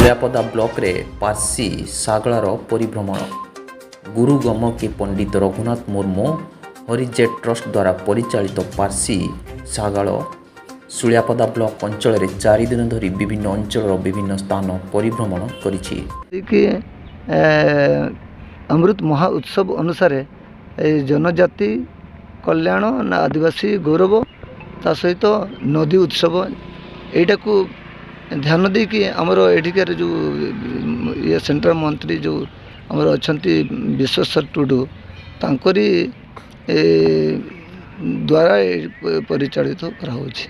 ସୁଳିଆପଦା ବ୍ଲକରେ ପାର୍ସି ଶାଗଳାର ପରିଭ୍ରମଣ। ଗୁରୁ ଗମକି ପଣ୍ଡିତ ରଘୁନାଥ ମୁର୍ମୁ ହରିଜେଟ୍ ଟ୍ରଷ୍ଟ ଦ୍ୱାରା ପରିଚାଳିତ ପାର୍ସି ଶାଗଳ ସୁଳିଆପଦା ବ୍ଲକ ଅଞ୍ଚଳରେ 4 ଦିନ ଧରି ବିଭିନ୍ନ ଅଞ୍ଚଳର ବିଭିନ୍ନ ସ୍ଥାନ ପରିଭ୍ରମଣ କରିଛି। ଅମୃତ ମହା ଉତ୍ସବ ଅନୁସାରେ ଜନଜାତି କଲ୍ୟାଣ ନା ଆଦିବାସୀ ଗୌରବ ତା ସହିତ ନଦୀ ଉତ୍ସବ ଏଇଟାକୁ ଧ୍ୟାନ ଦେଇକି ଆମର ଏଠିକାର ଯେଉଁ ସେଣ୍ଟ୍ରାଲ ମନ୍ତ୍ରୀ ଯେଉଁ ଆମର ଅଛନ୍ତି ବିଶ୍ୱେଶ୍ୱର ଟୁଡୁ ତାଙ୍କରି ଦ୍ୱାରା ପରିଚାଳିତ କରାହେଉଛି।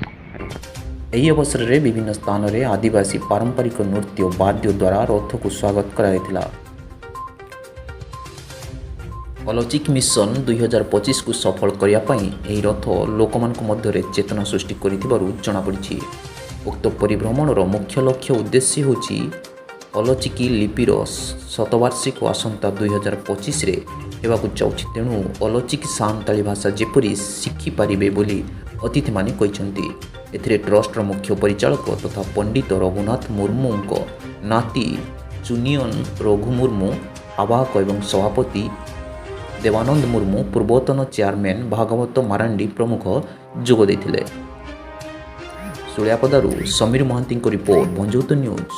ଏହି ଅବସରରେ ବିଭିନ୍ନ ସ୍ଥାନରେ ଆଦିବାସୀ ପାରମ୍ପରିକ ନୃତ୍ୟ ବାଦ୍ୟ ଦ୍ୱାରା ରଥକୁ ସ୍ୱାଗତ କରାଯାଇଥିଲା। ଅଲଚିକ ମିଶନ 2025କୁ ସଫଳ କରିବା ପାଇଁ ଏହି ରଥ ଲୋକମାନଙ୍କ ମଧ୍ୟରେ ଚେତନା ସୃଷ୍ଟି କରିଥିବାରୁ ଜଣାପଡ଼ିଛି। ଉକ୍ତ ପରିଭ୍ରମଣର ମୁଖ୍ୟ ଲକ୍ଷ୍ୟ ଉଦ୍ଦେଶ୍ୟ ହେଉଛି ଅଲଚିକି ଲିପିର ଶତବାର୍ଷିକ ଆସନ୍ତା 2025ରେ ହେବାକୁ ଯାଉଛି, ତେଣୁ ଅଲଚିକି ସାନ୍ତାଳୀ ଭାଷା ଯେପରି ଶିଖିପାରିବେ ବୋଲି ଅତିଥିମାନେ କହିଛନ୍ତି। ଏଥିରେ ଟ୍ରଷ୍ଟର ମୁଖ୍ୟ ପରିଚାଳକ ତଥା ପଣ୍ଡିତ ରଘୁନାଥ ମୁର୍ମୁଙ୍କ ନାତି ଚୁନିୟନ ରଘୁ ମୁର୍ମୁ, ଆବାହକ ଏବଂ ସଭାପତି ଦେବାନନ୍ଦ ମୁର୍ମୁ, ପୂର୍ବତନ ଚେୟାରମ୍ୟାନ୍ ଭାଗବତ ମାରାଣ୍ଡି ପ୍ରମୁଖ ଯୋଗ ଦେଇଥିଲେ। ସୁଳିଆପଦାରୁ ସମୀର ମହାନ୍ତିଙ୍କ ରିପୋର୍ଟ, ଭଞ୍ଜୌତ ନ୍ୟୁଜ୍।